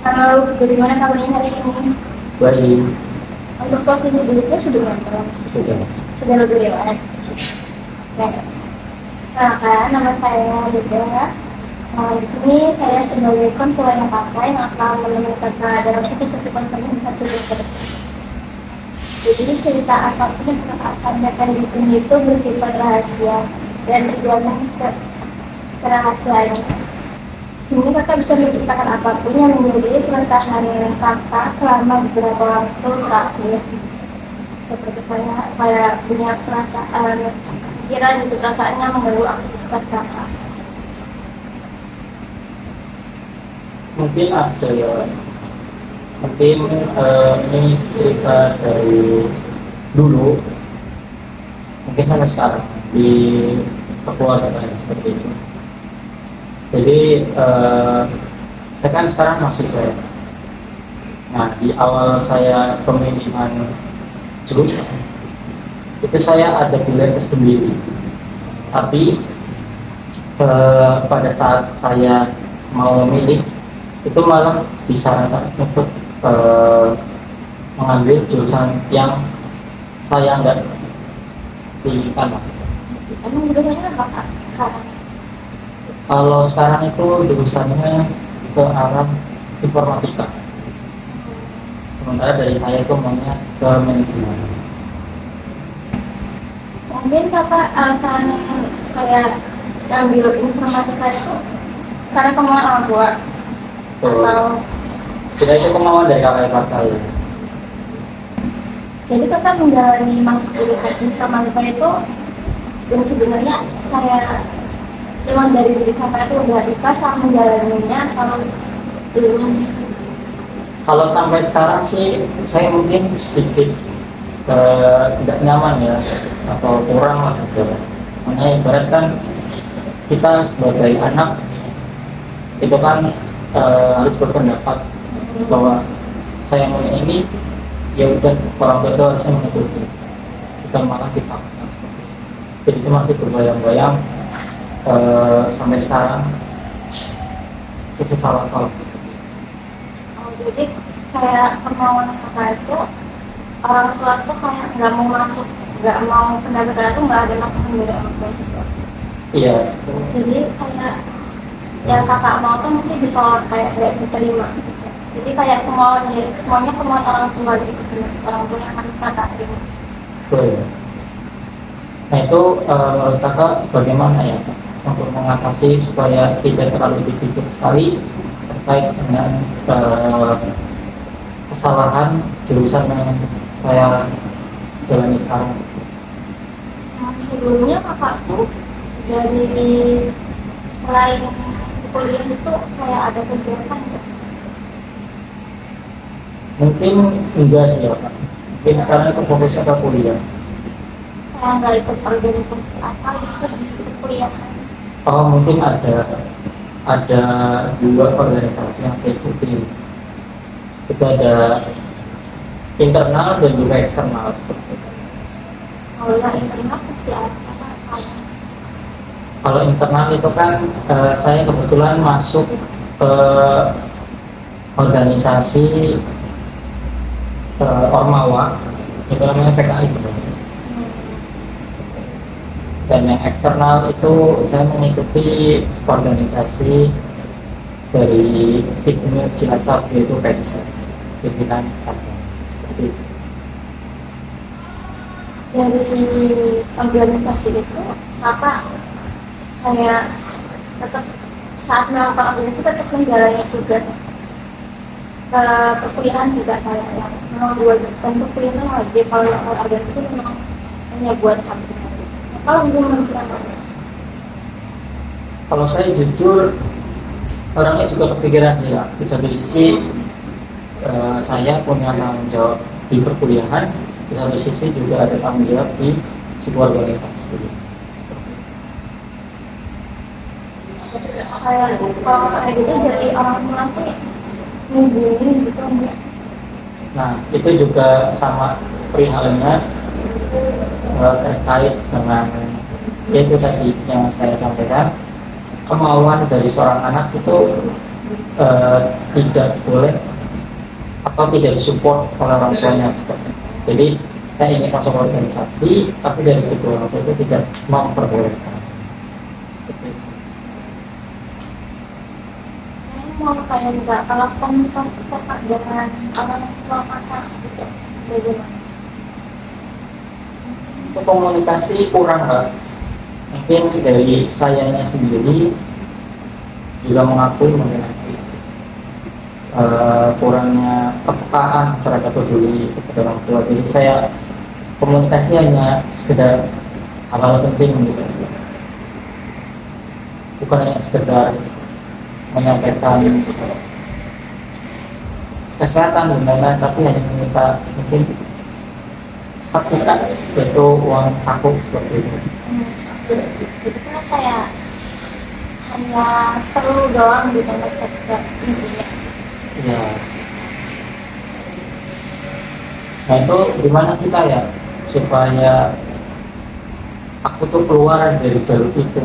Kalau bagaimana kabarnya hari ini? Baik, Untuk posisi duduknya sudah berapa? sudah. Sudah lebih lewat. Nah, kenalkan nama saya Yuda. Di sini saya sebagai konselor yang pakai yang akan menemani kakak dalam sesi konseling di satu dokter. Jadi cerita apapun yang kakak akan datang di sini itu bersifat rahasia dan terjamin kerahasiaan. Sini kakak bisa menceritakan apapun yang menjadi keresahan kakak selama beberapa waktu terakhir. Seperti kayak punya perasaan pikiran itu perasaannya mengganggu aktivitas kakak. Mungkin ada ya. Mungkin ini cerita dari dulu. Mungkin sampai sekarang di keluarga seperti itu. Jadi saya kan sekarang mahasiswa. Nah, di awal saya pemilihan jurusan itu saya ada pilihan tersendiri. Tapi pada saat saya mau memilih itu malah disarankan untuk mengambil jurusan yang saya nggak inginkan. Emang jurusannya apa kak? Sekarang? Kalau sekarang itu jurusannya ke arah informatika. Sementara dari saya itu maunya ke manajemen. Mungkin kakak alasan kayak ambil informatika itu karena kemauan orang tua atau Tidak, itu kemauan dari kakak ipar saya. jadi kakak menjalani masuk kuliah informatika itu dan sebenarnya kayak emang dari diri kakak itu udah ikhlas sama menjalaninya kalau belum. Kalau sampai sekarang sih saya mungkin sedikit tidak nyaman ya, atau kurang lah gitu. Makanya ibarat kan kita sebagai anak itu kan harus berpendapat bahwa saya mau ini, ya udah, orang tua itu harusnya mengikuti, kita malah dipaksa. Jadi itu masih berbayang-bayang sampai sekarang sesalah kalau Jadi kayak kemauan kakak itu orang tua tuh kayak nggak mau masuk, nggak mau pendapat itu nggak ada masukan dari orang tua juga. iya. Jadi kayak yang kakak mau tuh mungkin ditolak, kayak nggak diterima. Jadi kayak semuanya kemauan orang tua gitu, orang tua yang harus kakak terima. Betul. Nah itu menurut kakak bagaimana ya untuk mengatasi supaya tidak terlalu dipikir sekali terkait dengan kesalahan jurusan yang saya jalani sekarang? Sebelumnya kakak tuh dari selain kuliah itu kayak ada kegiatan gitu. Mungkin enggak sih ya Pak. Mungkin sekarang itu fokusnya ke kuliah. Saya nggak ikut organisasi apa gitu di kuliah. Oh, mungkin ada dua organisasi yang saya ikuti. Itu ada internal dan juga eksternal. Kalau yang internal pasti apa? Kalau internal itu kan saya kebetulan masuk ke organisasi Ormawa, itu namanya PKI. Dan yang eksternal itu saya mengikuti organisasi dari Hikmir Cilacap, yaitu PECA, pimpinan cabang. Seperti itu. Dari organisasi itu kakak kayak tetap saat melakukan organisasi tetap menjalani tugas ke perkuliahan juga kayak yang memang buat untuk kuliah wajib, kalau yang organisasi itu memang hanya buat sampingan. Kalau belum menentukan Kalau saya jujur orangnya juga kepikiran sih ya. Di satu sisi saya punya tanggung jawab di perkuliahan, di satu sisi juga ada tanggung jawab di sebuah organisasi. kayak kalau kayak gitu jadi orang tua sih ngubungin gitu enggak? Nah itu juga sama perihalnya terkait dengan yaitu tadi yang saya sampaikan, kemauan dari seorang anak itu tidak boleh atau tidak disupport oleh orang tuanya. Jadi saya ingin masuk organisasi, tapi dari kedua orang tua itu tidak memperbolehkan. Seperti itu. Saya mau kayak juga kalau komunikasi kakak dengan orang tua kakak gitu, bagaimana? Untuk komunikasi kurang Mbak. Mungkin dari sayanya sendiri juga mengakui mengenai kurangnya kepekaan terhadap peduli kepada orang tua. Jadi saya komunikasi hanya sekedar hal-hal penting gitu, bukan hanya sekedar menyampaikan kesehatan dan lain-lain, tapi hanya meminta mungkin hak kita, yaitu uang saku seperti itu. Jadi kan kayak hanya perlu doang gitu, nggak sekedar intinya. Ya. Nah itu gimana kita ya supaya aku tuh keluar dari jalur itu,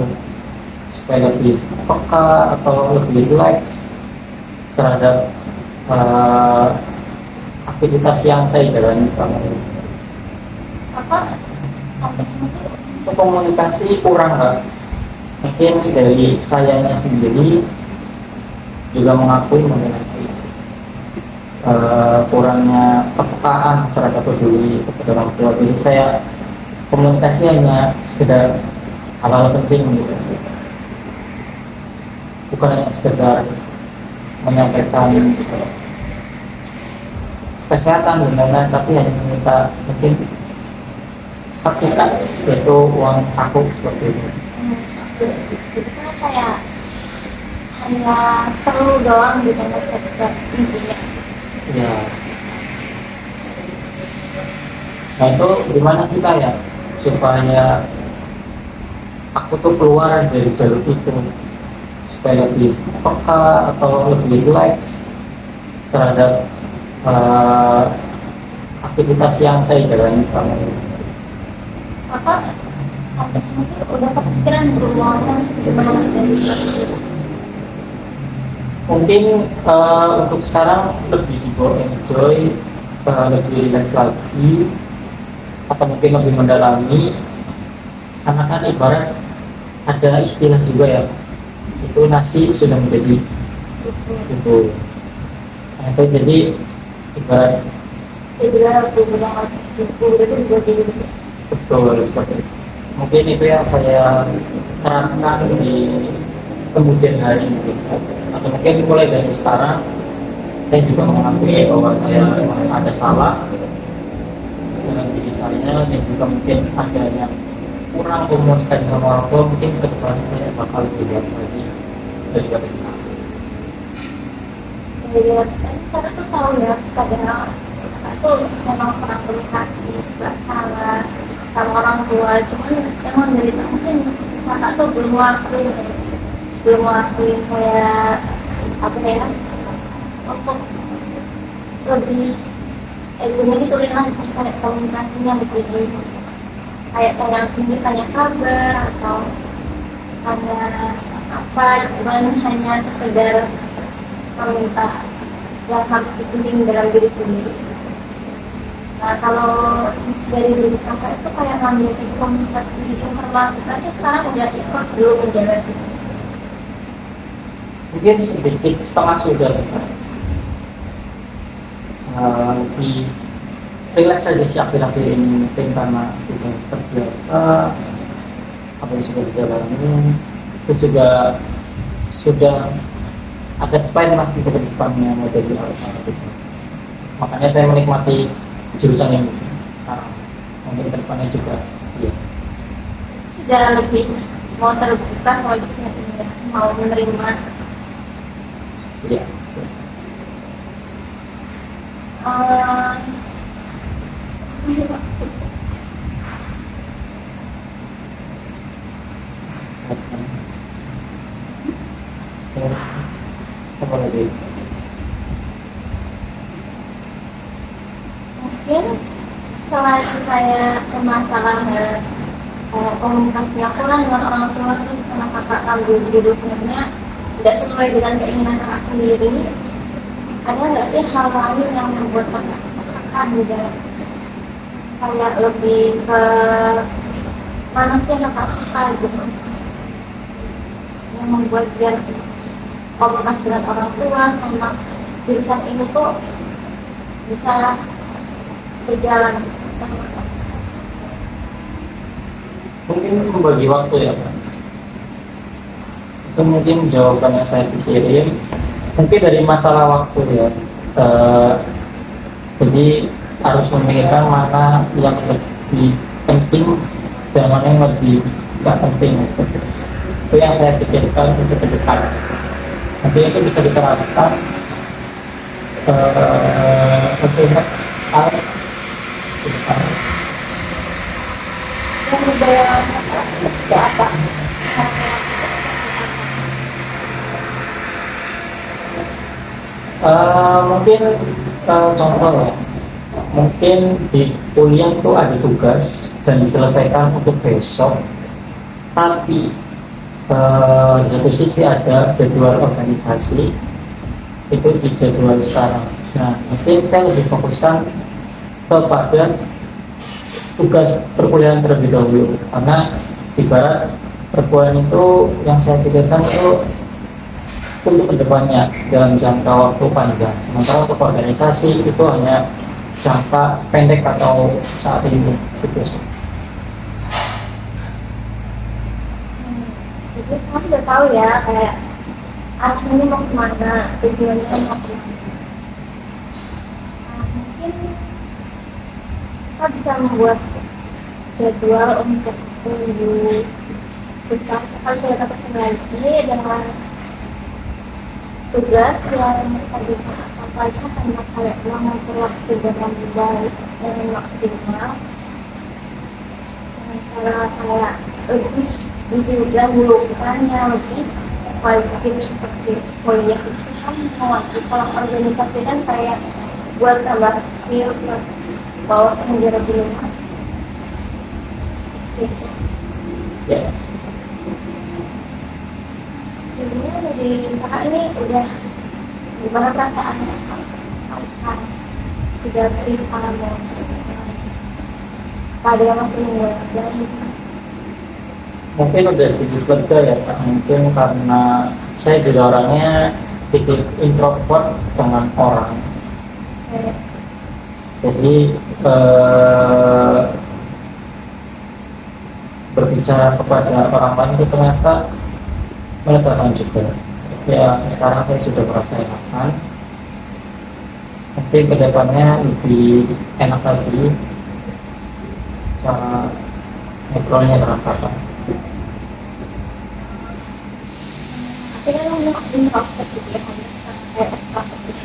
supaya lebih peka atau lebih relax terhadap aktivitas yang saya jalani selama ini. Apa sampai sini Untuk komunikasi kurang Mbak. Mungkin dari sayanya sendiri juga mengakui mengenai kurangnya kepekaan terhadap peduli kepada orang tua. Jadi saya komunikasi hanya sekedar hal-hal penting gitu, bukan hanya sekedar menyampaikan kesehatan dan lain-lain, tapi hanya meminta mungkin hak kita, yaitu uang saku seperti itu. jadi kan kayak hanya perlu doang gitu, nggak sekedar intinya. Ya. Nah itu gimana kita ya supaya aku tuh keluar dari jalur itu, supaya lebih peka atau lebih relax terhadap aktivitas yang saya jalani selama ini. Apa sampai sini udah kepikiran berumahnya gimana dari Mungkin untuk sekarang lebih enjoy, lebih relax lagi, atau mungkin lebih mendalami, karena kan ibarat ada istilah juga ya, itu nasi sudah menjadi bubur. Nah, itu jadi ibarat dibilang itu juga jadi betul seperti itu. Mungkin itu yang saya terapkan di kemudian hari mungkin. Atau mungkin mulai dari sekarang saya juga mengakui bahwa saya memang ada salah dengan diri saya, dan juga mungkin ada yang kurang komunikasi sama orang tua. Mungkin ke depan saya bakal lebih baik lagi daripada sekarang. saya tuh tahu ya kadang aku memang pernah komunikasi nggak salah sama orang tua, cuman emang dari mungkin kakak tuh belum ngelakuin kayak apa ya, untuk lebih ilmunya diturunin lagi kayak komunikasinya lebih kayak tanya kabar atau tanya apa, cuman hanya sekedar meminta yang harus dipenting dalam diri sendiri. Nah kalau dari diri kakak itu kayak ngambil komunikasi informal kita sekarang udah ikhlas belum menjaga itu. Mungkin sedikit setengah sudah di relax saja sih akhir-akhir ini, mungkin karena sudah terbiasa apa yang sudah dijalani, terus juga sudah ada plan lah di depannya mau jadi apa gitu. Makanya saya menikmati jurusan ini sekarang, mungkin ke depannya juga ya. Sudah lebih mau terbuka soal mau menerima Ya. Apa lagi? mungkin selain kayak permasalahan komunikasi yang kurang dengan orang tua, terus sama kakak ambil jurusannya tidak sesuai dengan keinginan kakak sendiri, ada nggak sih hal lain yang membuat kakak tertekan gitu? Kayak lebih ke mana sih yang kakak suka gitu, yang membuat dia komunikasi dengan orang tua sama jurusan ini tuh bisa berjalan sama. Mungkin membagi waktu ya Pak. Itu mungkin jawaban yang saya pikirin. Mungkin dari masalah waktu ya. Jadi harus memikirkan mana yang lebih penting dan mana yang lebih tidak penting. Itu yang saya pikirkan untuk ke depan. Nanti itu bisa diterapkan untuk next time ke depan. Yang berjalan itu apa? Mungkin contoh ya, mungkin di kuliah itu ada tugas dan diselesaikan untuk besok, tapi di satu sisi ada jadwal organisasi itu di jadwal sekarang. Nah, mungkin saya lebih fokuskan kepada tugas perkuliahan terlebih dahulu, karena ibarat perkuliahan itu yang saya pikirkan itu untuk kedepannya dalam jangka waktu panjang. Sementara untuk organisasi itu hanya jangka pendek atau saat ini gitu. Jadi kamu udah tahu ya kayak arahnya mau kemana, tujuannya mau kemana. Nah, mungkin kita bisa membuat jadwal untuk minggu depan. Kalau saya dapat lagi dengan tugas yang tadi sampaikan sama kayak mengatur waktu dengan baik dan maksimal, dengan cara kayak lebih didahulukannya lebih wajib seperti kuliah itu kan wajib. Kalau organisasi kan saya buat tambah skill bahwa menjadi belum gitu. Ya. Sebenarnya dari kakak ini udah gimana perasaannya sekarang sudah terima mau pada yang masih mengajar Mungkin udah sedikit lega ya Pak, mungkin karena saya juga orangnya sedikit introvert dengan orang. Jadi berbicara kepada orang lain itu ternyata melegakan juga. Ya sekarang saya sudah merasakan, nanti kedepannya lebih enak lagi cara ngobrolnya dengan kakak. tapi kan introvert gitu ya hanya kayak extrovert gitu.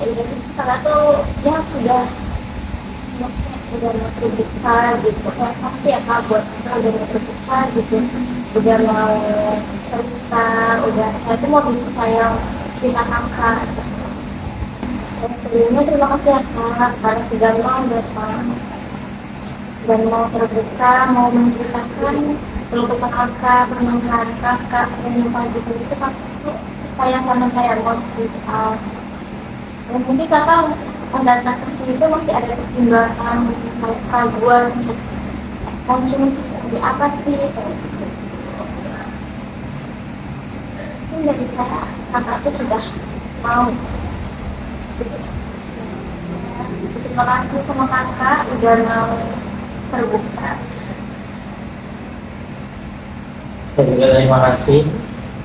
Jadi kakak tuh ya sudah mau terbuka gitu, kayak pasti ya kak buat kita udah mau terbuka gitu, udah mau cerita, udah saya tuh mau bikin saya cerita kakak. Dan sebelumnya terima kasih ya kak karena sudah mau datang dan mau terbuka, mau menceritakan keluh kesah kakak, permasalahan kakak, dan lupa gitu itu kakak tuh sayang sama saya mau cerita. Dan mungkin kakak mendatang ke sini tuh masih ada pertimbangan, mungkin saya keraguan untuk langsung itu seperti apa sih? Mungkin dari saya kakak tuh sudah mau. Terima kasih sama kakak udah mau terbuka. Saya juga terima kasih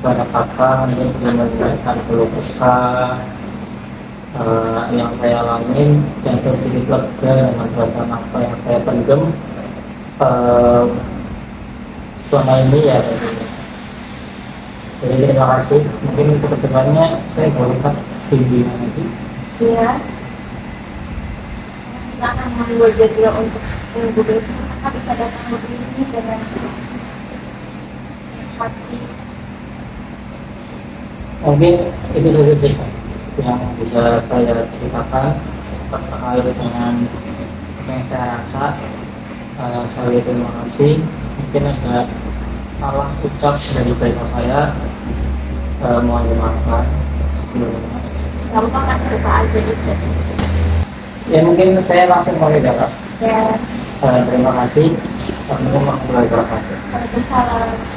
kepada kakak yang sudah memberikan keluh kesah yang saya alamin, yang saya sedikit lega dengan perasaan apa yang saya pendem selama ini ya. Jadi terima kasih. Mungkin untuk kedepannya saya boleh bimbingan nanti. Iya. Kita akan membuat jadwal untuk minggu besok. Kakak bisa datang begini dengan hati. Mungkin itu saja sih yang bisa saya ceritakan terkait dengan yang saya rasa. Saya terima kasih. Mungkin ada salah ucap dari saya. mohon dimaafkan sebelumnya. Gampang kan buka aja gitu. Ya mungkin saya langsung mulai ya Kak. Ya, Terima kasih. Assalamualaikum warahmatullahi wabarakatuh. Waalaikumsalam.